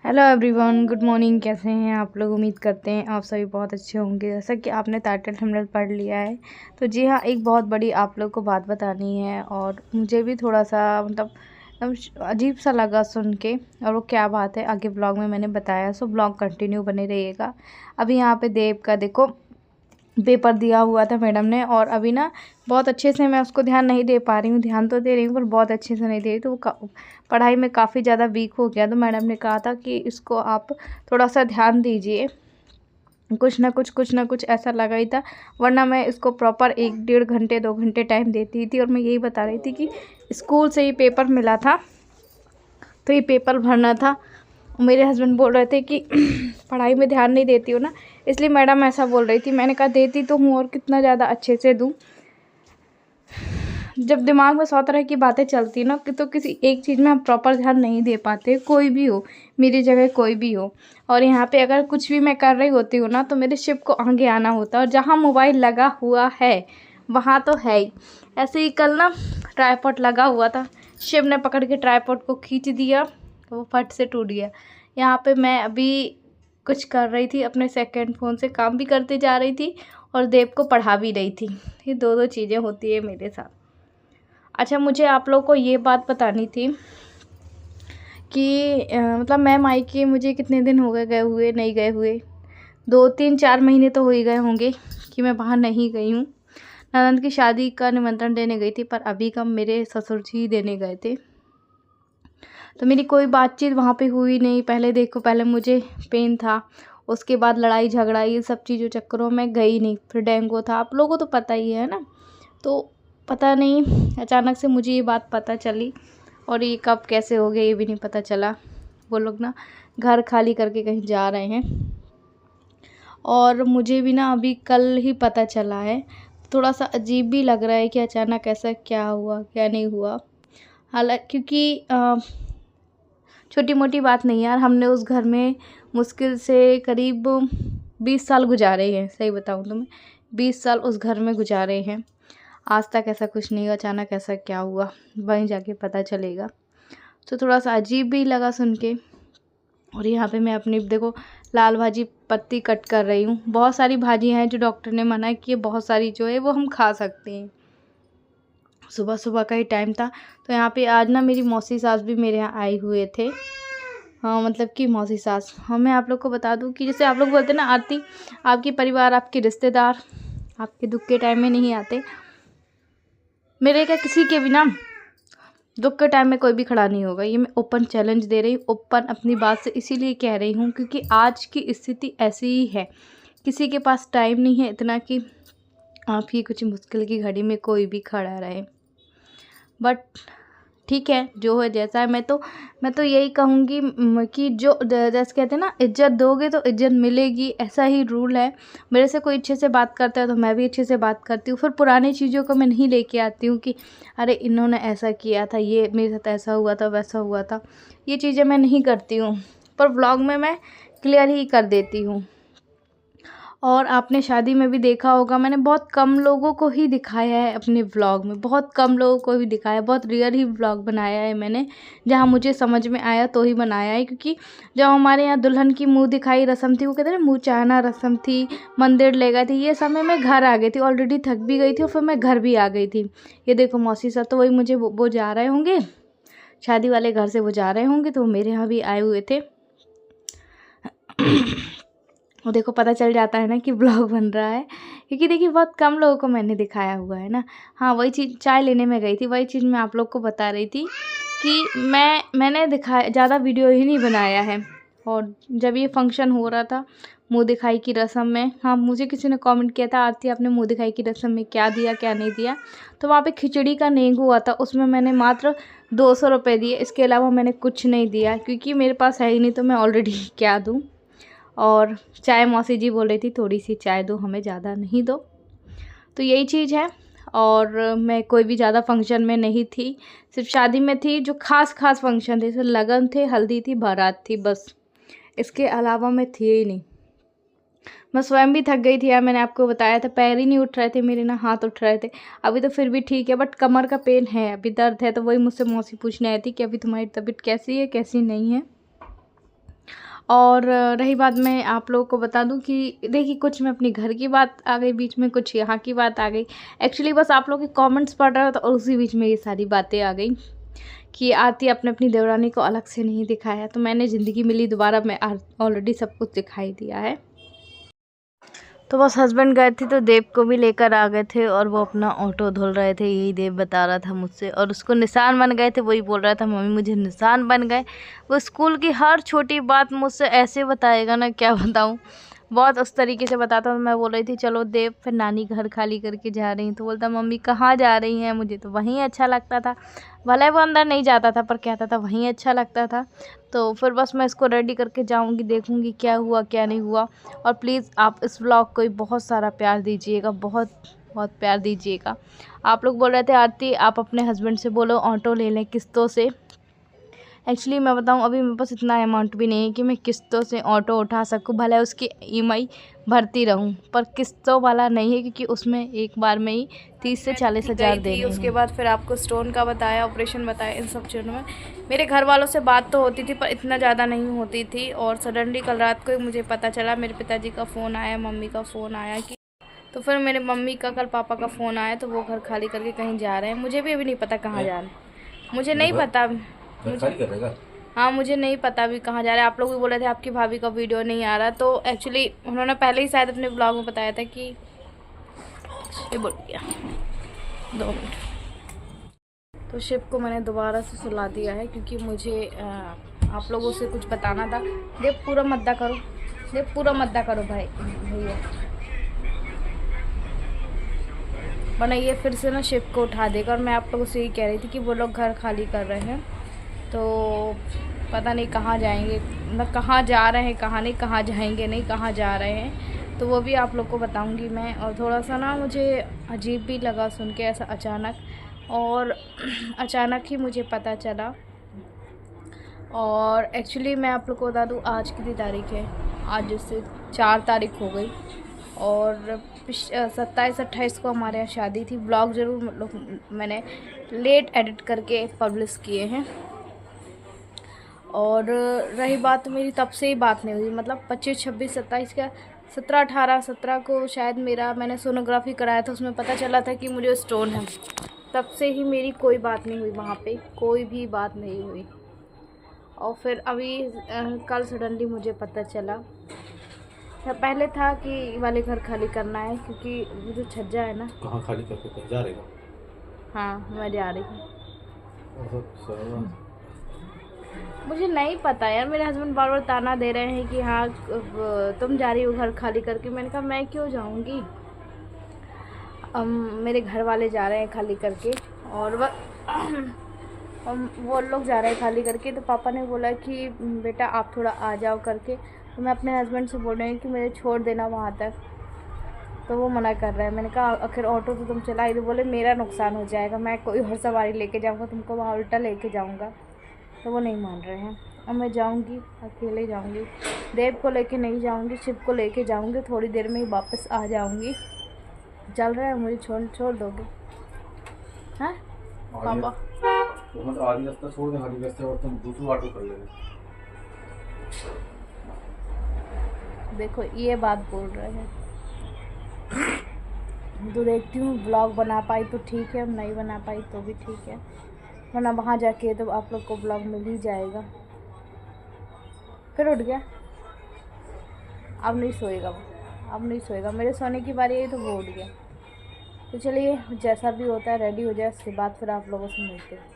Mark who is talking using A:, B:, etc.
A: Hello everyone, good morning. कैसे हैं आप लोग? उम्मीद करते हैं आप सभी बहुत अच्छे होंगे। जैसा कि आपने टाइटल थंबनेल पढ़ लिया है, तो जी हाँ, एक बहुत बड़ी आप लोग को बात बतानी है और मुझे भी थोड़ा सा एकदम अजीब सा लगा सुन के। और वो क्या बात है आगे ब्लॉग में मैंने बताया, सो ब्लॉग कंटिन्यू बने रहिएगा। अभी यहाँ पे देव का देखो पेपर दिया हुआ था मैडम ने, और अभी ना बहुत अच्छे से मैं उसको ध्यान नहीं दे पा रही हूँ। ध्यान तो दे रही हूँ पर बहुत अच्छे से नहीं दे रही, तो वो पढ़ाई में काफ़ी ज़्यादा वीक हो गया। तो मैडम ने कहा था कि इसको आप थोड़ा सा ध्यान दीजिए, कुछ ना कुछ ऐसा लगा ही था। वरना मैं इसको प्रॉपर 1-1.5 घंटे 2 घंटे टाइम देती थी। और मैं यही बता रही थी कि स्कूल से ही पेपर मिला था, तो ये पेपर भरना था। मेरे हस्बैंड बोल रहे थे कि पढ़ाई में ध्यान नहीं देती हो ना, इसलिए मैडम ऐसा बोल रही थी। मैंने कहा देती तो हूँ, और कितना ज़्यादा अच्छे से दूँ। जब दिमाग में 100 तरह की बातें चलती ना, तो किसी एक चीज़ में हम प्रॉपर ध्यान नहीं दे पाते। कोई भी हो, मेरी जगह कोई भी हो, और यहाँ पे अगर कुछ भी मैं कर रही होती हूँ ना, तो मेरे शिप को आगे आना होता है। और जहाँ मोबाइल लगा हुआ है वहाँ तो है ही। ऐसे ही कल ना ट्राईपॉड लगा हुआ था, शिव ने पकड़ के ट्राईपॉड को खींच दिया, तो वो फट से टूट गया। यहाँ पे मैं अभी कुछ कर रही थी, अपने सेकंड फ़ोन से काम भी करते जा रही थी और देव को पढ़ा भी रही थी। ये दो चीज़ें होती है मेरे साथ। अच्छा, मुझे आप लोग को ये बात बतानी थी कि मतलब मैं मायके मुझे कितने दिन हो गए गए हुए, नहीं गए हुए, 2-3-4 महीने तो हो ही गए होंगे कि मैं बाहर नहीं गई हूँ। ननद की शादी का निमंत्रण देने गई थी, पर अभी का मेरे ससुर जी देने गए थे, तो मेरी कोई बातचीत वहाँ पे हुई नहीं। पहले देखो, पहले मुझे पेन था, उसके बाद लड़ाई झगड़ा, ये सब चीज़ों चक्करों में गई नहीं। फिर डेंगू था, आप लोगों को तो पता ही है ना। तो पता नहीं अचानक से मुझे ये बात पता चली, और ये कब कैसे हो गया ये भी नहीं पता चला। वो लोग ना घर खाली करके कहीं जा रहे हैं, और मुझे भी ना अभी कल ही पता चला है। थोड़ा सा अजीब भी लग रहा है कि अचानक ऐसा क्या हुआ क्या नहीं हुआ। हालांकि क्योंकि छोटी मोटी बात नहीं यार, हमने उस घर में मुश्किल से करीब 20 साल गुजारे हैं। सही बताऊँ तो मैं 20 साल उस घर में गुजारे हैं। आज तक ऐसा कुछ नहीं हुआ, अचानक ऐसा क्या हुआ वहीं जाके पता चलेगा। तो थोड़ा सा अजीब भी लगा सुन के। और यहाँ पे मैं अपनी देखो लाल भाजी पत्ती कट कर रही हूँ। बहुत सारी भाजियाँ हैं जो डॉक्टर ने मना की है, बहुत सारी जो है वो हम खा सकते हैं। सुबह सुबह का ही टाइम था, तो यहाँ पे आज ना मेरी मौसी सास भी मेरे यहाँ आए हुए थे। हाँ, मतलब कि मौसी सास। हाँ, मैं आप लोग को बता दूँ कि जैसे आप लोग बोलते हैं ना, आरती आपकी परिवार, आपके रिश्तेदार आपके दुख के टाइम में नहीं आते। मेरे क्या किसी के भी ना दुख के टाइम में कोई भी खड़ा नहीं होगा। ये मैं ओपन चैलेंज दे रही हूँ, ओपन अपनी बात से इसीलिए कह रही हूँ क्योंकि आज की स्थिति ऐसी ही है। किसी के पास टाइम नहीं है इतना कि आपकी कुछ मुश्किल की घड़ी में कोई भी खड़ा रहे। बट ठीक है, जो है जैसा है। मैं तो यही कहूँगी कि जो जैसे कहते हैं ना, इज्जत दोगे तो इज्जत मिलेगी, ऐसा ही रूल है। मेरे से कोई अच्छे से बात करता है तो मैं भी अच्छे से बात करती हूँ। फिर पुरानी चीज़ों को मैं नहीं लेके आती हूँ कि अरे इन्होंने ऐसा किया था, ये मेरे साथ ऐसा हुआ था, वैसा हुआ था। ये चीज़ें मैं नहीं करती हूँ, पर व्लॉग में मैं क्लियर ही कर देती हूँ। और आपने शादी में भी देखा होगा, मैंने बहुत कम लोगों को ही दिखाया है अपने व्लॉग में, बहुत कम लोगों को ही दिखाया, बहुत रेयर ही व्लॉग बनाया है मैंने। जहाँ मुझे समझ में आया तो ही बनाया है, क्योंकि जब हमारे यहाँ दुल्हन की मुँह दिखाई रस्म थी, वो कहते हैं ना मुँह चाहना रस्म थी, मंदिर ले गए थे, ये समय मैं घर आ गई थी, ऑलरेडी थक भी गई थी और फिर मैं घर भी आ गई थी। ये देखो मौसी साहब तो वही मुझे वो जा रहे होंगे, शादी वाले घर से वो जा रहे होंगे, तो मेरे यहाँ भी आए हुए थे। वो देखो पता चल जाता है ना कि ब्लॉग बन रहा है, क्योंकि देखिए बहुत कम लोगों को मैंने दिखाया हुआ है ना। हाँ, वही चीज़ चाय लेने में गई थी, वही चीज़ मैं आप लोग को बता रही थी कि मैंने दिखाया, ज़्यादा वीडियो ही नहीं बनाया है। और जब ये फंक्शन हो रहा था मुँह दिखाई की रस्म में, हाँ मुझे किसी ने कमेंट किया था आरती आपने मुँह दिखाई की रस्म में क्या दिया क्या नहीं दिया, तो वहाँ पे खिचड़ी का नेंग हुआ था, उसमें मैंने मात्र 200 रुपये दिए, इसके अलावा मैंने कुछ नहीं दिया, क्योंकि मेरे पास है ही नहीं, तो मैं ऑलरेडी क्या दूँ। और चाय मौसी जी बोल रही थी थोड़ी सी चाय दो हमें, ज़्यादा नहीं दो। तो यही चीज़ है। और मैं कोई भी ज़्यादा फंक्शन में नहीं थी, सिर्फ शादी में थी, जो खास फंक्शन थे, जैसे लगन थे, हल्दी थी, बारात थी, बस। इसके अलावा मैं थी ही नहीं। मैं स्वयं भी थक गई थी यार, मैंने आपको बताया था, पैर ही नहीं उठ रहे थे मेरे, ना हाथ उठ रहे थे। अभी तो फिर भी ठीक है, बट कमर का पेन है, अभी दर्द है। तो वही मुझसे मौसी पूछने आई थी कि अभी तुम्हारी तबीयत कैसी है कैसी नहीं है। और रही बात, मैं आप लोगों को बता दूं कि देखिए कुछ मैं अपने घर की बात आ गई बीच में, कुछ यहाँ की बात आ गई। एक्चुअली बस आप लोगों के कमेंट्स पढ़ रहा था और उसी बीच में ये सारी बातें आ गई कि आरती अपने अपनी देवरानी को अलग से नहीं दिखाया। तो मैंने ज़िंदगी मिली दोबारा, मैं ऑलरेडी सब कुछ दिखाई दिया है। तो बस हस्बैंड गए थे तो देव को भी लेकर आ गए थे और वो अपना ऑटो धुल रहे थे, यही देव बता रहा था मुझसे। और उसको निशान बन गए थे, वही बोल रहा था मम्मी मुझे निशान बन गए। वो स्कूल की हर छोटी बात मुझसे ऐसे बताएगा ना, क्या बताऊँ, बहुत उस तरीके से बताता हूँ। मैं बोल रही थी चलो देव फिर नानी घर खाली करके जा रही हैं, तो बोलता मम्मी कहाँ जा रही हैं, मुझे तो वहीं अच्छा लगता था। भले वो अंदर नहीं जाता था पर कहता था वहीं अच्छा लगता था। तो फिर बस मैं इसको रेडी करके जाऊंगी, देखूंगी क्या हुआ क्या नहीं हुआ। और प्लीज़ आप इस व्लॉग को बहुत सारा प्यार दीजिएगा, बहुत बहुत प्यार दीजिएगा। आप लोग बोल रहे थे आरती आप अपने हस्बैंड से बोलो ऑटो ले लें किस्तों से। एक्चुअली मैं बताऊं अभी मेरे पास इतना अमाउंट भी नहीं है कि मैं किस्तों से ऑटो उठा सकूं, भले उसकी ईएमआई भरती रहूं, पर किस्तों वाला नहीं है क्योंकि उसमें एक बार में ही 30 से 40 हज़ार देने हैं। उसके बाद फिर आपको स्टोन का बताया, ऑपरेशन बताया, इन सब चीज़ों में मेरे घर वालों से बात तो होती थी पर इतना ज़्यादा नहीं होती थी। और सडनली कल रात को मुझे पता चला, मेरे पिताजी का फ़ोन आया, मम्मी का फ़ोन आया कि, तो फिर मेरे मम्मी का कल पापा का फ़ोन आया तो वो घर खाली करके कहीं जा रहे हैं। मुझे भी अभी नहीं पता कहाँ जा रहे हैं, मुझे नहीं पता। हाँ मुझे नहीं पता अभी कहाँ जा रहे हैं। आप लोग भी बोल रहे थे आपकी भाभी का वीडियो नहीं आ रहा, तो एक्चुअली उन्होंने पहले ही शायद अपने ब्लॉग में बताया था कि ये बोल गया 2 मिनट। तो शिव को मैंने दोबारा से सुला दिया है क्योंकि मुझे आप लोगों से कुछ बताना था। देव पूरा मद्दा करो, देव पूरा मद्दा करो भाई भैया, वरना ये फिर से ना शिव को उठा देगा। और मैं आप लोगों से यही कह रही थी कि वो लोग घर खाली कर रहे हैं तो पता नहीं कहाँ जाएंगे, मतलब कहाँ जा रहे हैं, कहाँ नहीं, कहाँ जाएंगे नहीं, कहाँ जा रहे हैं, तो वो भी आप लोग को बताऊंगी मैं। और थोड़ा सा ना मुझे अजीब भी लगा सुन के ऐसा अचानक, और अचानक ही मुझे पता चला। और एक्चुअली मैं आप लोग को बता दूँ आज कितनी तारीख है, आज जैसे 4 तारीख हो गई और 27-28 को हमारे यहाँ शादी थी। ब्लॉग ज़रूर मतलब मैंने लेट एडिट करके पब्लिश किए हैं। और रही बात मेरी तब से ही बात नहीं हुई, मतलब 25, 26, 27 का 17, 18, 17 को शायद मैंने सोनोग्राफी कराया था, उसमें पता चला था कि मुझे स्टोन है। तब से ही मेरी कोई बात नहीं हुई, वहाँ पे कोई भी बात नहीं हुई। और फिर अभी कल सडनली मुझे पता चला। पहले था कि वाले घर खाली करना है क्योंकि वो जो छज्जा है ना।
B: कहाँ खाली करके जा रही हो?
A: हाँ मैं जा रही हूँ। मुझे नहीं पता यार, मेरे हस्बैंड बार बार ताना दे रहे हैं कि हाँ तुम जा रही हो घर खाली करके। मैंने कहा मैं क्यों जाऊँगी, मेरे घर वाले जा रहे हैं खाली करके और वो लोग जा रहे हैं खाली करके। तो पापा ने बोला कि बेटा आप थोड़ा आ जाओ करके। तो मैं अपने हस्बैंड से बोल रही हूँ कि मुझे छोड़ देना वहाँ तक, तो वो मना कर रहा है। मैंने कहा आखिर ऑटो तो तुम चलाई, तो बोले मेरा नुकसान हो जाएगा, मैं कोई और सवारी लेके जाऊँगा, तुमको वहाँ उल्टा लेके जाऊँगा। तो वो नहीं मान रहे हैं। अब मैं जाऊँगी, अकेले जाऊँगी, देव को लेके नहीं जाऊँगी, शिव को लेके जाऊँगी, थोड़ी देर में ही वापस आ जाऊँगी। चल रहा है मुझे छोड़ दोगे? हाँ पापा
B: तो आधी रास्ता छोड़ दे, आधी रास्ते और तुम दूसरा ऑटो कर लेना।
A: देखो ये बात बोल रहे हैं, तो देखती हूँ ब्लॉग बना पाई तो ठीक है, नहीं बना पाई तो भी ठीक है, वरना वहाँ जाके तो आप लोग को ब्लॉग मिल ही जाएगा। फिर उठ गया, अब नहीं सोएगा वो, अब नहीं सोएगा, मेरे सोने की बारी आई तो वो उठ गया। तो चलिए जैसा भी होता है रेडी हो जाए, उसके बाद फिर आप लोगों से मिलते हैं।